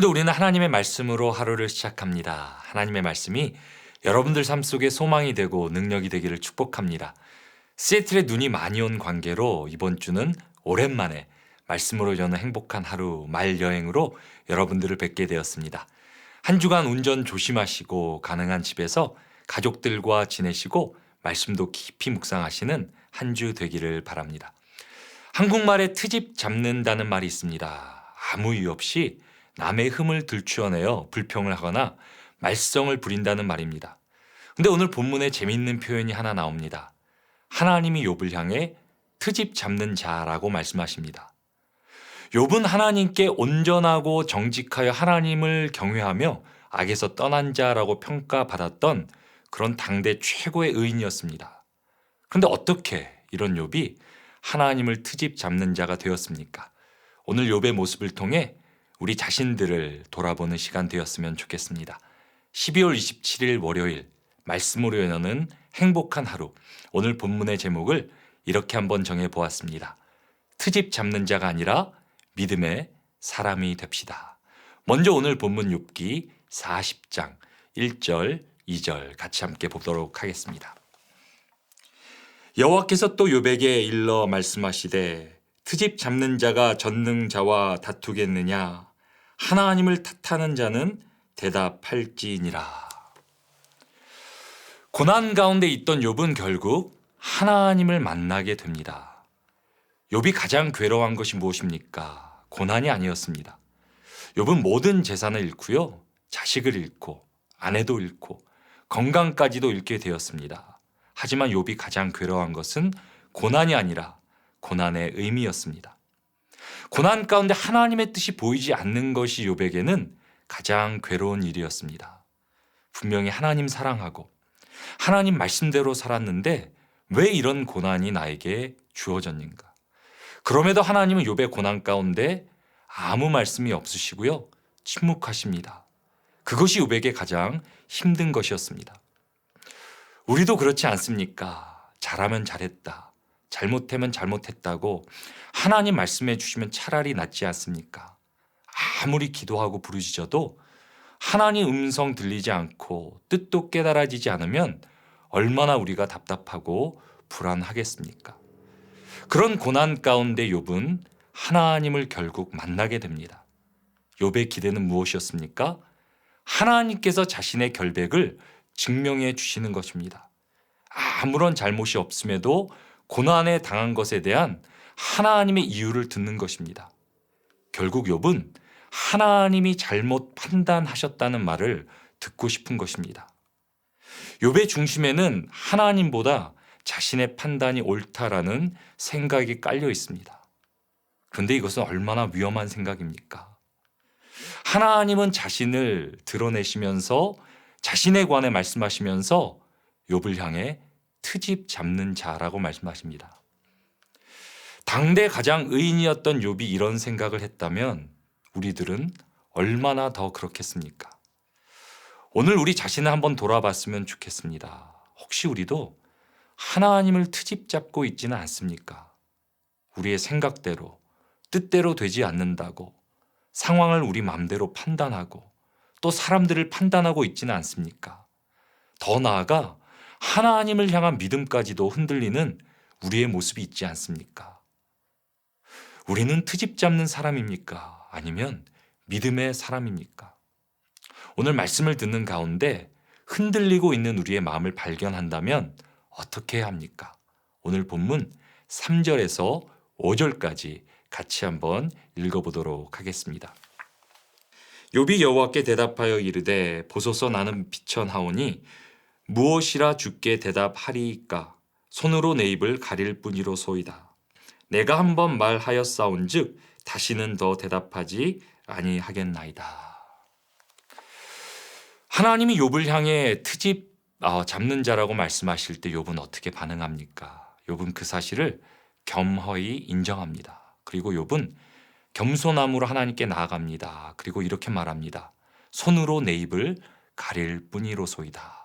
오늘도 우리는 하나님의 말씀으로 하루를 시작합니다. 하나님의 말씀이 여러분들 삶 속에 소망이 되고 능력이 되기를 축복합니다. 시애틀에 눈이 많이 온 관계로 이번 주는 오랜만에 말씀으로 여는 행복한 하루 말 여행으로 여러분들을 뵙게 되었습니다. 한 주간 운전 조심하시고 가능한 집에서 가족들과 지내시고 말씀도 깊이 묵상하시는 한 주 되기를 바랍니다. 한국말에 트집 잡는다는 말이 있습니다. 아무 이유 없이 남의 흠을 들추어내어 불평을 하거나 말썽을 부린다는 말입니다. 근데 오늘 본문에 재미있는 표현이 하나 나옵니다. 하나님이 욥을 향해 트집 잡는 자라고 말씀하십니다. 욥은 하나님께 온전하고 정직하여 하나님을 경외하며 악에서 떠난 자라고 평가받았던 그런 당대 최고의 의인이었습니다. 그런데 어떻게 이런 욥이 하나님을 트집 잡는 자가 되었습니까? 오늘 욥의 모습을 통해 우리 자신들을 돌아보는 시간 되었으면 좋겠습니다. 12월 27일 월요일 말씀으로 여는 행복한 하루, 오늘 본문의 제목을 이렇게 한번 정해보았습니다. 트집 잡는 자가 아니라 믿음의 사람이 됩시다. 먼저 오늘 본문 욥기 40장 1절 2절 같이 함께 보도록 하겠습니다. 여호와께서 또 욥에게 일러 말씀하시되 트집 잡는 자가 전능자와 다투겠느냐? 하나님을 탓하는 자는 대답할지니라. 고난 가운데 있던 욥은 결국 하나님을 만나게 됩니다. 욥이 가장 괴로워한 것이 무엇입니까? 고난이 아니었습니다. 욥은 모든 재산을 잃고요, 자식을 잃고 아내도 잃고 건강까지도 잃게 되었습니다. 하지만 욥이 가장 괴로워한 것은 고난이 아니라 고난의 의미였습니다. 고난 가운데 하나님의 뜻이 보이지 않는 것이 욥에게는 가장 괴로운 일이었습니다. 분명히 하나님 사랑하고 하나님 말씀대로 살았는데 왜 이런 고난이 나에게 주어졌는가? 그럼에도 하나님은 욥의 고난 가운데 아무 말씀이 없으시고요, 침묵하십니다. 그것이 욥에게 가장 힘든 것이었습니다. 우리도 그렇지 않습니까? 잘하면 잘했다, 잘못하면 잘못했다고 하나님 말씀해 주시면 차라리 낫지 않습니까? 아무리 기도하고 부르짖어도 하나님 음성 들리지 않고 뜻도 깨달아지지 않으면 얼마나 우리가 답답하고 불안하겠습니까? 그런 고난 가운데 욥은 하나님을 결국 만나게 됩니다. 욥의 기대는 무엇이었습니까? 하나님께서 자신의 결백을 증명해 주시는 것입니다. 아무런 잘못이 없음에도 고난에 당한 것에 대한 하나님의 이유를 듣는 것입니다. 결국 욥은 하나님이 잘못 판단하셨다는 말을 듣고 싶은 것입니다. 욥의 중심에는 하나님보다 자신의 판단이 옳다라는 생각이 깔려 있습니다. 그런데 이것은 얼마나 위험한 생각입니까? 하나님은 자신을 드러내시면서 자신에 관해 말씀하시면서 욥을 향해 트집 잡는 자라고 말씀하십니다. 당대 가장 의인이었던 욥이 이런 생각을 했다면 우리들은 얼마나 더 그렇겠습니까? 오늘 우리 자신을 한번 돌아봤으면 좋겠습니다. 혹시 우리도 하나님을 트집 잡고 있지는 않습니까? 우리의 생각대로, 뜻대로 되지 않는다고 상황을 우리 마음대로 판단하고 또 사람들을 판단하고 있지는 않습니까? 더 나아가 하나님을 향한 믿음까지도 흔들리는 우리의 모습이 있지 않습니까? 우리는 트집 잡는 사람입니까? 아니면 믿음의 사람입니까? 오늘 말씀을 듣는 가운데 흔들리고 있는 우리의 마음을 발견한다면 어떻게 해야 합니까? 오늘 본문 3절에서 5절까지 같이 한번 읽어보도록 하겠습니다. 욥이 여호와께 대답하여 이르되 보소서 나는 비천하오니 무엇이라 주께 대답하리이까? 손으로 내 입을 가릴 뿐이로소이다. 내가 한번 말하였사온즉 다시는 더 대답하지 아니하겠나이다. 하나님이 욥을 향해 트집 잡는 자라고 말씀하실 때 욥은 어떻게 반응합니까? 욥은 그 사실을 겸허히 인정합니다. 그리고 욥은 겸손함으로 하나님께 나아갑니다. 그리고 이렇게 말합니다. 손으로 내 입을 가릴 뿐이로소이다.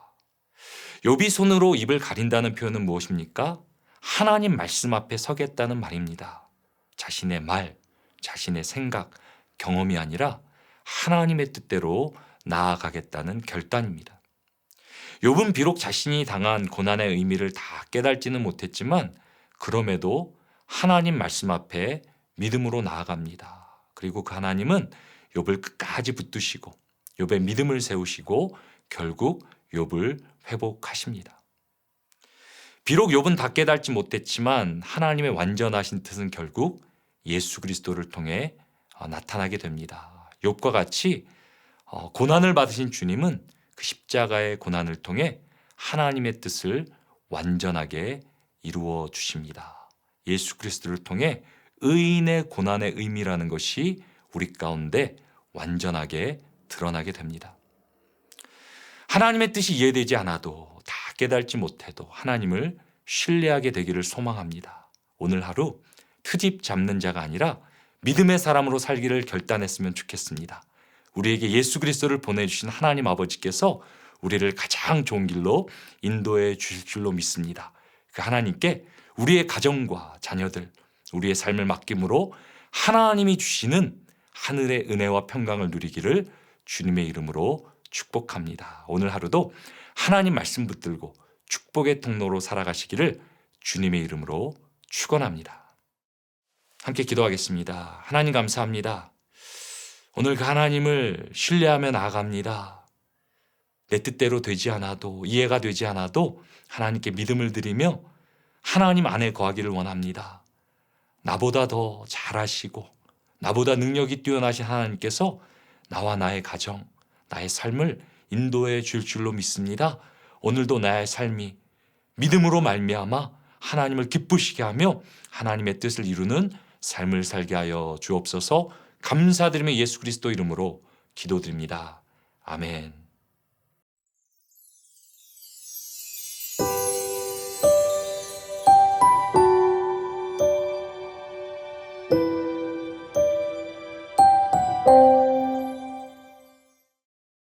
욥이 손으로 입을 가린다는 표현은 무엇입니까? 하나님 말씀 앞에 서겠다는 말입니다. 자신의 말, 자신의 생각, 경험이 아니라 하나님의 뜻대로 나아가겠다는 결단입니다. 욥은 비록 자신이 당한 고난의 의미를 다 깨달지는 못했지만 그럼에도 하나님 말씀 앞에 믿음으로 나아갑니다. 그리고 그 하나님은 욥을 끝까지 붙드시고 욥의 믿음을 세우시고 결국 욥을 회복하십니다. 비록 욥은 다 깨달지 못했지만 하나님의 완전하신 뜻은 결국 예수 그리스도를 통해 나타나게 됩니다. 욥과 같이 고난을 받으신 주님은 그 십자가의 고난을 통해 하나님의 뜻을 완전하게 이루어 주십니다. 예수 그리스도를 통해 의인의 고난의 의미라는 것이 우리 가운데 완전하게 드러나게 됩니다. 하나님의 뜻이 이해되지 않아도 다 깨달지 못해도 하나님을 신뢰하게 되기를 소망합니다. 오늘 하루 트집 잡는 자가 아니라 믿음의 사람으로 살기를 결단했으면 좋겠습니다. 우리에게 예수 그리스도를 보내주신 하나님 아버지께서 우리를 가장 좋은 길로 인도해 주실 줄로 믿습니다. 그 하나님께 우리의 가정과 자녀들, 우리의 삶을 맡김으로 하나님이 주시는 하늘의 은혜와 평강을 누리기를 주님의 이름으로 축복합니다. 오늘 하루도 하나님 말씀 붙들고 축복의 통로로 살아가시기를 주님의 이름으로 축원합니다. 함께 기도하겠습니다. 하나님 감사합니다. 오늘 그 하나님을 신뢰하며 나아갑니다. 내 뜻대로 되지 않아도 이해가 되지 않아도 하나님께 믿음을 드리며 하나님 안에 거하기를 원합니다. 나보다 더 잘하시고 나보다 능력이 뛰어나신 하나님께서 나와 나의 가정, 나의 삶을 인도해 줄 줄로 믿습니다. 오늘도 나의 삶이 믿음으로 말미암아 하나님을 기쁘시게 하며 하나님의 뜻을 이루는 삶을 살게 하여 주옵소서. 감사드리며 예수 그리스도 이름으로 기도드립니다. 아멘.